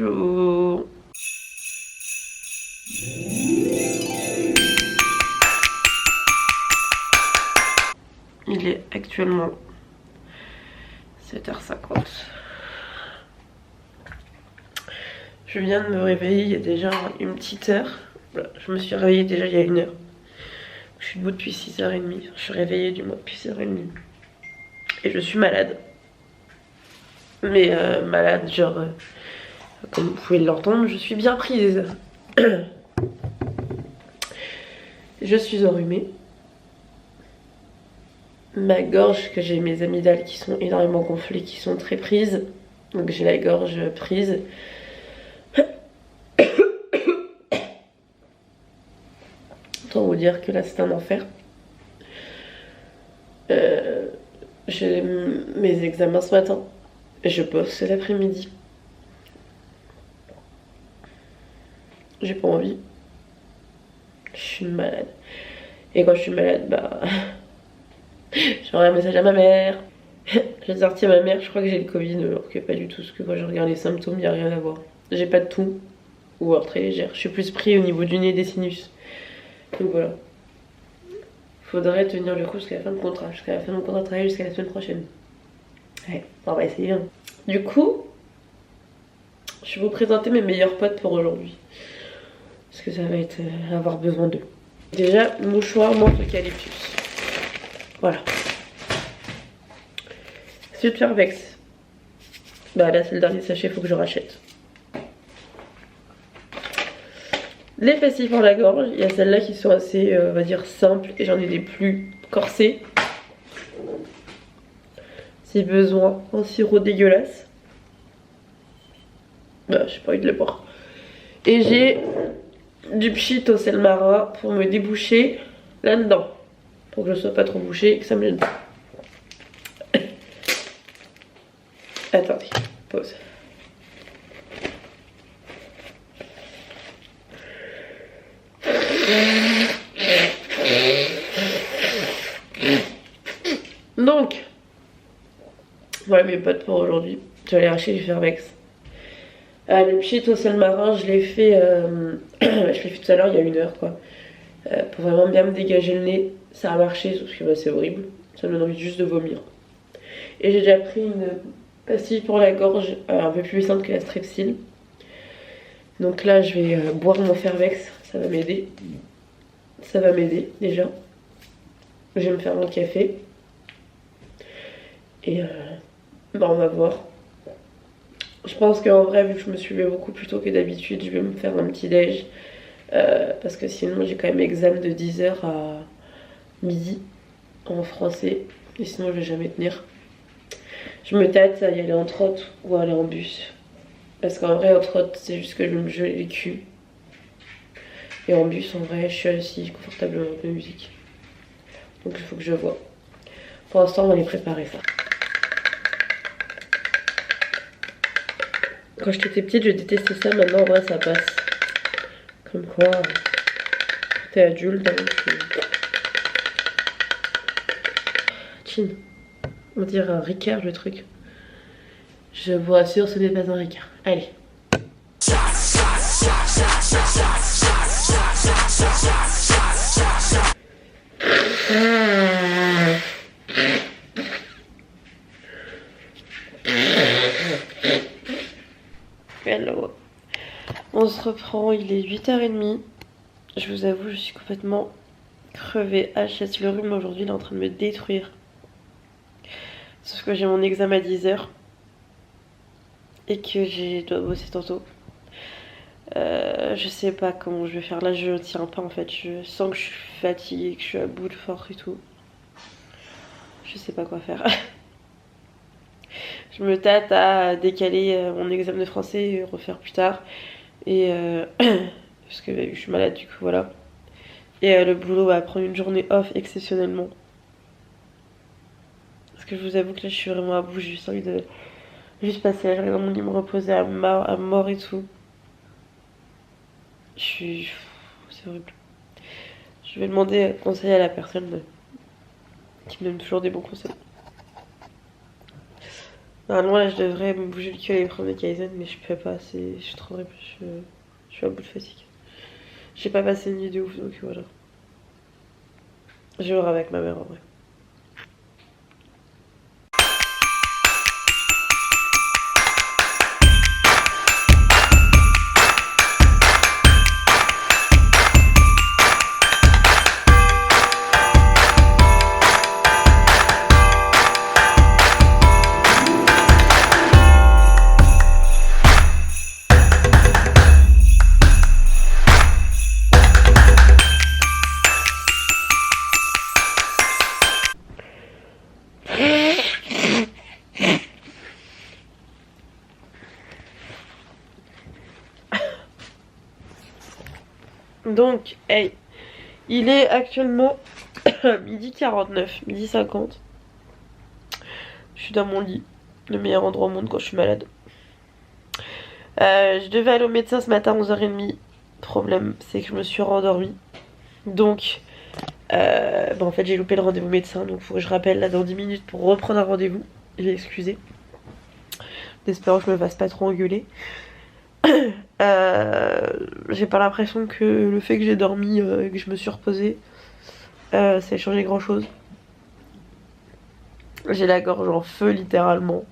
Bonjour. Il est actuellement 7h50. Je viens de me réveiller il y a déjà une petite heure. Voilà, je me suis réveillée déjà il y a une heure. Je suis debout depuis 6h30. Je suis réveillée du moins depuis 6h30. Et je suis malade. Mais malade, genre, comme vous pouvez l'entendre, je suis bien prise. Je suis enrhumée. Ma gorge, que j'ai mes amygdales qui sont énormément gonflées, qui sont très prises. Donc j'ai la gorge prise. Autant vous dire que là c'est un enfer. J'ai mes examens ce matin. Je bosse cet après-midi. J'ai pas envie. Je suis malade. Et quand je suis malade, bah... j'envoie un message à ma mère. J'ai sorti à ma mère, je crois que j'ai le Covid, alors que pas du tout, parce que quand je regarde les symptômes, il n'y a rien à voir. J'ai pas de toux, ou alors très légère. Je suis plus pris au niveau du nez et des sinus. Donc voilà. Faudrait tenir le coup jusqu'à la fin de contrat. Jusqu'à la fin de mon contrat de travail, jusqu'à la semaine prochaine. Ouais, on va essayer. Hein. Du coup, je vais vous présenter mes meilleurs potes pour aujourd'hui. Parce que ça va être avoir besoin d'eux. Déjà, mouchoir menthe eucalyptus. Voilà. Suite Fervex. Bah là c'est le dernier sachet, faut que je rachète. Les pastilles pour la gorge, il y a celles-là qui sont assez, on va dire, simples. Et j'en ai des plus corsées. Si besoin, un sirop dégueulasse. Bah j'ai pas envie de le boire. Et j'ai du pchit au sel marin pour me déboucher là-dedans. Pour que je sois pas trop bouchée et que ça me gêne pas. Attendez, pause. Donc, voilà mes potes pour aujourd'hui. J'allais acheter du Fervex. Le pchit au sel marin, je l'ai fait, je l'ai fait tout à l'heure, il y a une heure quoi. Pour vraiment bien me dégager le nez. Ça a marché, sauf que bah, c'est horrible. Ça me donne envie juste de vomir. Et j'ai déjà pris une pastille pour la gorge un peu plus puissante que la Strepsil. Donc là, je vais boire mon Fervex. Ça va m'aider. Ça va m'aider déjà. Je vais me faire mon café. Et bah, on va voir. Je pense qu'en vrai, vu que je me suis levée beaucoup plus tôt que d'habitude, je vais me faire un petit déj. Parce que sinon, j'ai quand même examen de 10h à midi en français. Et sinon, je vais jamais tenir. Je me tâte à y aller en trotte ou à aller en bus. Parce qu'en vrai, en trotte, c'est juste que je vais me geler les culs. Et en bus, en vrai, je suis assise confortablement avec la musique. Donc il faut que je vois. Pour l'instant, on va les préparer ça. Quand j'étais petite, je détestais ça. Maintenant, en vrai, ça passe. Comme quoi, t'es adulte, hein, Chin. On dirait un Ricard le truc. Je vous rassure, ce n'est pas un Ricard. Allez. Hello. On se reprend, il est 8h30. Je vous avoue, je suis complètement crevée. HS, le rhume aujourd'hui, il est en train de me détruire. Sauf que j'ai mon examen à 10h. Et que je dois bosser tantôt. Je sais pas comment je vais faire. Là, je tiens pas en fait. Je sens que je suis fatiguée, que je suis à bout de force et tout. Je sais pas quoi faire. Je me tâte à décaler mon examen de français et refaire plus tard. Et parce que je suis malade, du coup, voilà. Et le boulot va prendre une journée off exceptionnellement. Parce que je vous avoue que là, je suis vraiment à bout. J'ai juste envie de juste passer la journée dans mon lit, me reposer à mort et tout. C'est horrible. Je vais demander conseil à la personne qui me donne toujours des bons conseils. Normalement là je devrais me bouger le cul à l'épreuve de Kaizen, mais je peux pas, je suis trop je suis à bout de fatigue. J'ai pas passé une nuit de ouf, donc voilà. Je vais voir avec ma mère en vrai. Donc, hey, il est actuellement midi 49, midi 50. Je suis dans mon lit, le meilleur endroit au monde quand je suis malade. Je devais aller au médecin ce matin à 11h30. Problème, c'est que je me suis rendormie. Donc, en fait, j'ai loupé le rendez-vous médecin. Donc, il faut que je rappelle là dans 10 minutes pour reprendre un rendez-vous. J'ai excusé. J'espère que je me fasse pas trop engueuler. J'ai pas l'impression que le fait que j'ai dormi et que je me suis reposée, ça a changé grand chose. J'ai la gorge en feu littéralement.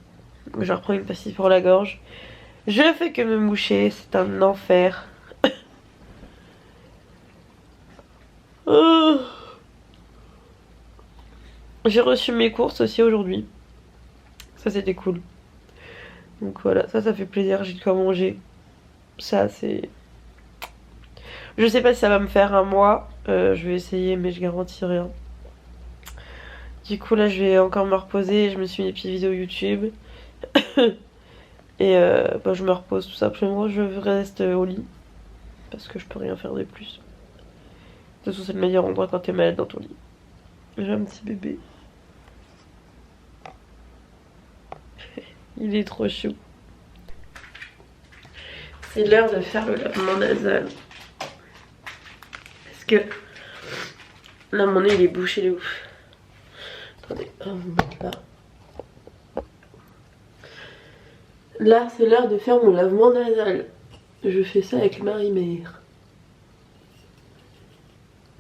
Je reprends une pastille pour la gorge. Je fais que me moucher, c'est un enfer. J'ai reçu mes courses aussi aujourd'hui. Ça c'était cool. Donc voilà, ça fait plaisir, j'ai de quoi manger. Ça c'est... Je sais pas si ça va me faire un mois. Je vais essayer mais je garantis rien. Du coup là je vais encore me reposer. Je me suis mis des petites vidéos YouTube. Et je me repose tout simplement. Je reste au lit. Parce que je peux rien faire de plus. De toute façon c'est le meilleur endroit quand t'es malade dans ton lit. J'ai un petit bébé. Il est trop chou. C'est l'heure de faire le lavement nasal. Parce que là mon nez il est bouché de ouf. Attendez, on va mettre là. Là c'est l'heure de faire mon lavement nasal. Je fais ça avec Marie-Mère.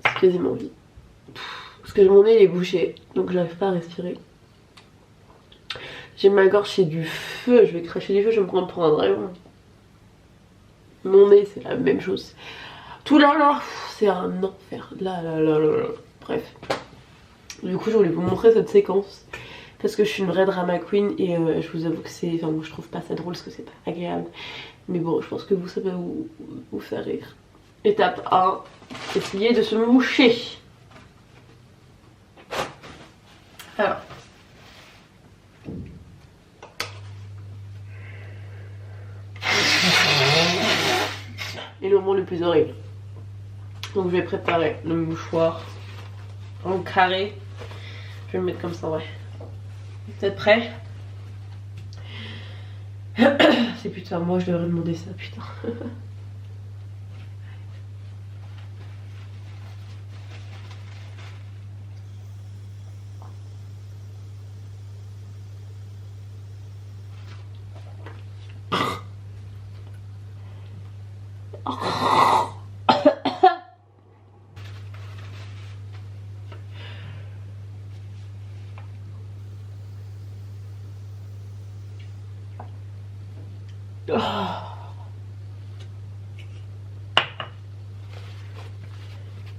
C'est quasiment vide. Parce que mon nez il est bouché. Donc j'arrive pas à respirer. J'ai ma gorge, c'est du feu. Je vais cracher du feu, je vais me prendre pour un dragon. Mon nez c'est la même chose. Tout là, c'est un enfer. Là. Bref. Du coup je voulais vous montrer cette séquence. Parce que je suis une vraie drama queen. Et je vous avoue que c'est... Enfin moi je trouve pas ça drôle parce que c'est pas agréable. Mais bon je pense que vous savez vous faire rire. Étape 1. Essayez de se moucher. Alors. Et le moment le plus horrible. Donc je vais préparer le mouchoir en carré. Je vais le mettre comme ça, ouais. Vous êtes prêts? C'est putain, moi je devrais demander ça, putain.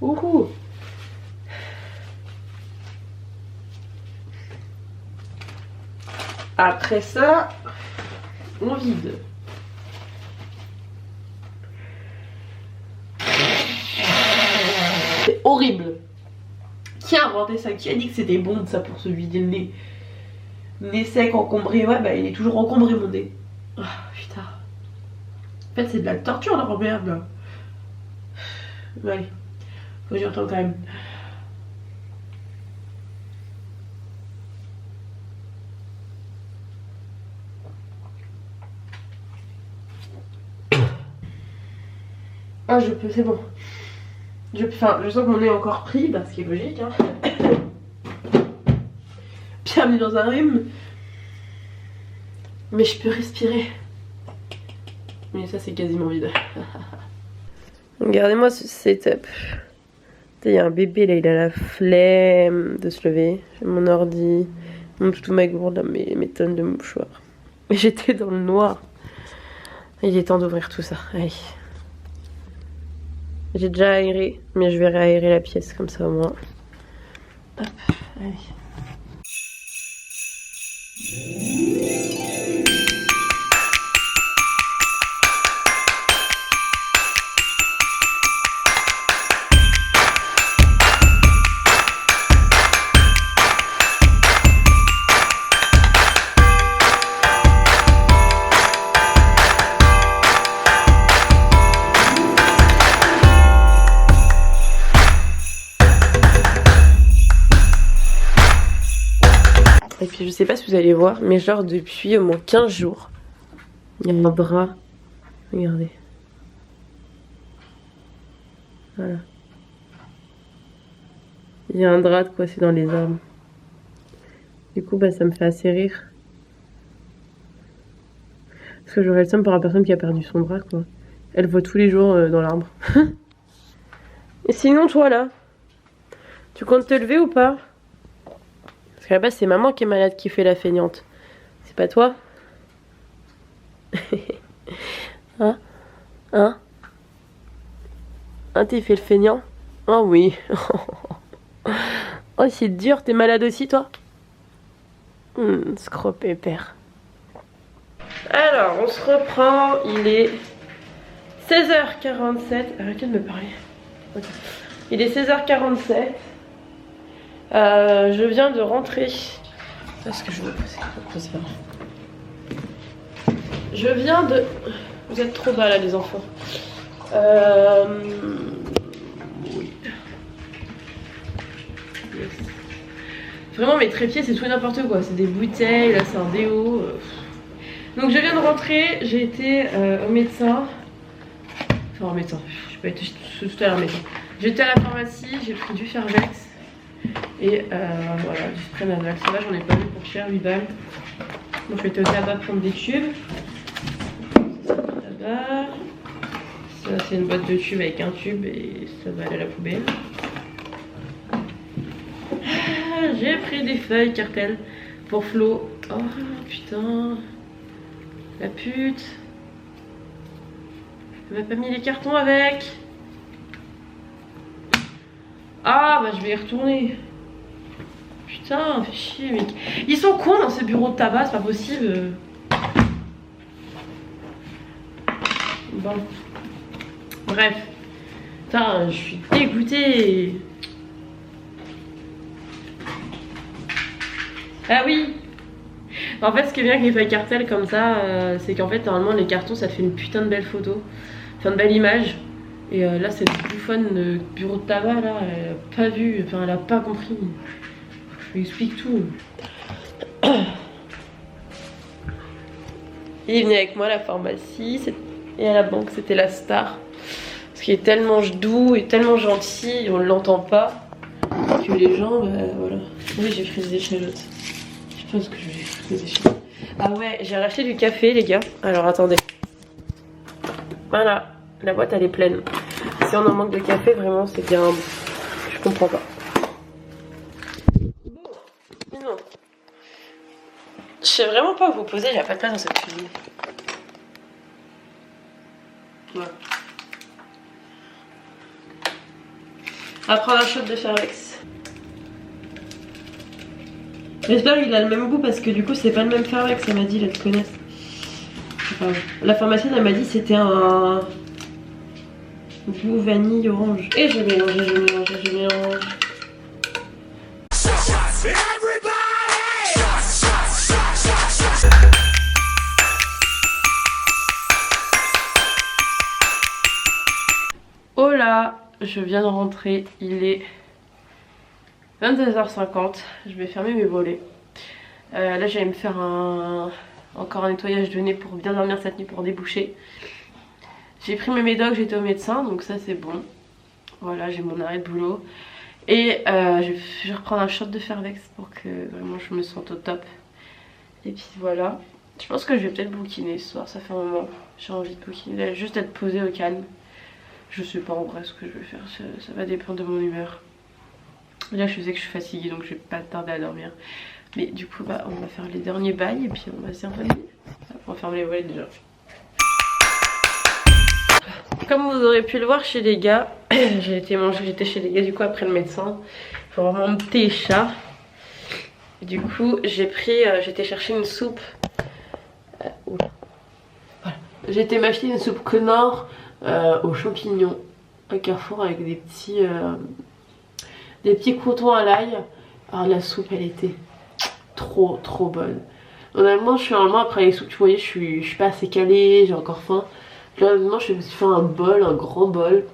Ouhou. Après ça, on vide. C'est horrible. Qui a inventé ça? Qui a dit que c'était bon de ça pour se vider le nez? Nez sec, encombré, ouais bah il est toujours encombré mon nez. Ah putain. En fait c'est de la torture leur merde là. Allez, faut que j'y retourne quand même. Ah je peux, c'est bon. Je sens que mon nez est encore pris, bah ce qui est logique hein. Bienvenue dans un rhume. Mais je peux respirer. Mais ça c'est quasiment vide. Regardez-moi ce setup. Il y a un bébé là, il a la flemme de se lever. J'ai mon ordi, mon toutou magourde, mes tonnes de mouchoirs. Et j'étais dans le noir. Il est temps d'ouvrir tout ça. Allez. J'ai déjà aéré, mais je vais réaérer la pièce comme ça au moins. Hop, allez. Et puis je sais pas si vous allez voir, mais genre depuis au moins 15 jours, il y a un drap. Regardez. Voilà. Il y a un drap de coincé dans les arbres. Du coup, bah, ça me fait assez rire. Parce que j'aurais le seum pour la personne qui a perdu son bras, quoi. Elle voit tous les jours dans l'arbre. Et sinon, toi là, tu comptes te lever ou pas? Parce qu'à la base, c'est maman qui est malade qui fait la feignante. C'est pas toi? Hein? Hein? Hein, t'es fait le feignant? Oh oui. Oh, c'est dur, t'es malade aussi, toi? Scropépère. Alors, on se reprend. Il est 16h47. Arrêtez de me parler. Okay. Il est 16h47. Je viens de rentrer. Est-ce que je vais poser? Je viens de... Vous êtes trop bas là les enfants. Oui. Yes. Vraiment mes trépieds c'est tout et n'importe quoi. C'est des bouteilles, là c'est un déo. Donc je viens de rentrer. J'ai été au médecin. Enfin au médecin. Je peux être tout à l'heure médecin. J'étais à la pharmacie, j'ai pris du Fervex. Et voilà, du spray nasal. Ça va, j'en ai pas vu pour cher, 8 balles. Donc je vais au tabac prendre des tubes. Tabac. Ça c'est une boîte de tubes avec un tube et ça va aller à la poubelle. Ah, j'ai pris des feuilles cartel pour Flo. Oh putain. La pute. Elle m'a pas mis les cartons avec. Ah bah je vais y retourner. Putain, fait chier mec. Ils sont cons dans ces bureaux de tabac, c'est pas possible. Bon. Bref. Putain, je suis dégoûtée. Ah oui. En fait, ce qui est bien avec les feuilles cartel comme ça, c'est qu'en fait, normalement, les cartons, ça te fait une putain de belle photo. Enfin, de belle image. Et là, cette bouffonne bureau de tabac, là, elle a pas vu, enfin, elle a pas compris. Je lui explique tout. Il venait avec moi à la pharmacie et à la banque, c'était la star. Parce qu'il est tellement doux et tellement gentil, on l'entend pas. Que les gens, bah voilà. Oui, j'ai pris des échalotes. Je pense que je vais pris des échalotes. Ah ouais, j'ai racheté du café, les gars. Alors attendez. Voilà, la boîte elle est pleine. Si on en manque de café, vraiment, c'est bien. Je comprends pas. Bon, non. Je sais vraiment pas où vous poser, j'ai pas de place dans cette cuisine. Voilà. On va prendre un shot de Fervex. J'espère qu'il a le même goût parce que du coup c'est pas le même Fervex, elle m'a dit, là te connaissent. Enfin, la pharmacienne elle m'a dit c'était un goût vanille orange. Et je mélange, je mélange, je mélange. Oh là, je viens de rentrer, il est 22h50, je vais fermer mes volets. Là j'allais me faire encore un nettoyage de nez pour bien dormir cette nuit pour déboucher. J'ai pris mes médocs, j'étais au médecin, donc ça c'est bon. Voilà, j'ai mon arrêt de boulot. Et je vais reprendre un shot de Fervex pour que vraiment je me sente au top. Et puis voilà. Je pense que je vais peut-être bouquiner ce soir, ça fait un moment. J'ai envie de bouquiner, juste d'être posée au calme. Je sais pas en vrai ce que je vais faire, ça va dépendre de mon humeur. Là je sais que je suis fatiguée donc je vais pas tarder à dormir. Mais du coup bah, on va faire les derniers bails et puis on va se dire bonne nuit. On va fermer les volets déjà. Comme vous aurez pu le voir chez les gars, j'étais chez les gars du coup après le médecin. Il faut vraiment me thé et chat. Du coup j'étais chercher une soupe. Voilà. J'ai été m'acheter une soupe Knorr aux champignons à Carrefour avec des petits croutons à l'ail. Alors la soupe elle était trop bonne. Honnêtement je suis normalement après les soupes, tu voyez je suis pas assez calée, j'ai encore faim. Là honnêtement je me suis fait un grand bol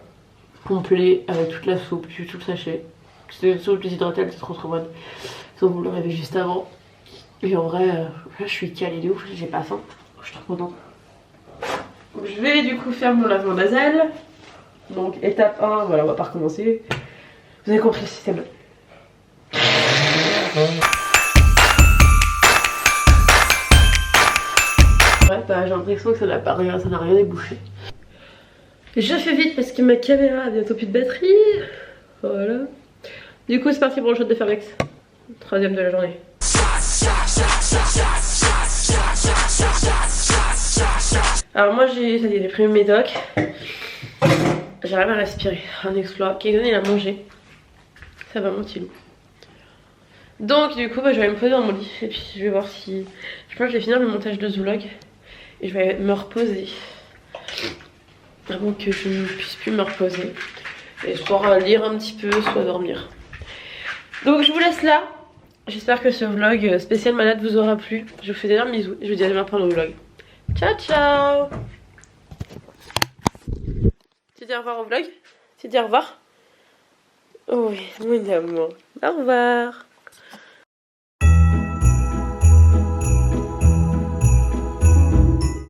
complet avec toute la soupe, puis tout le sachet. C'était une soupe déshydratée, elle était trop bonne. Donc vous l'aurez vu juste avant. Et en vrai là je suis calée de ouf, j'ai pas faim. Je suis trop contente. Je vais du coup faire mon lavement nasal. Donc étape 1, voilà on va pas recommencer. Vous avez compris le système. Ouais bah j'ai l'impression que ça n'a rien débouché. Je fais vite parce que ma caméra a bientôt plus de batterie. Voilà. Du coup c'est parti pour le shot de Fairvex. Troisième de la journée. Alors moi j'ai pris mes médocs. J'arrive à respirer, un exploit. Kegson il a mangé. Ça va mon petit loup. Donc du coup bah, je vais me poser dans mon lit. Et puis je vais voir si... Je pense que je vais finir le montage de ce vlog. Et je vais me reposer. Avant que je ne puisse plus me reposer. Et soit lire un petit peu, soit dormir. Donc je vous laisse là. J'espère que ce vlog spécial malade vous aura plu. Je vous fais d'énormes bisous. Et je vous dis à demain pour un nouveau vlog. Ciao ciao. Tu dis au revoir au vlog? Tu dis au revoir? Oui, mon amour. Au revoir.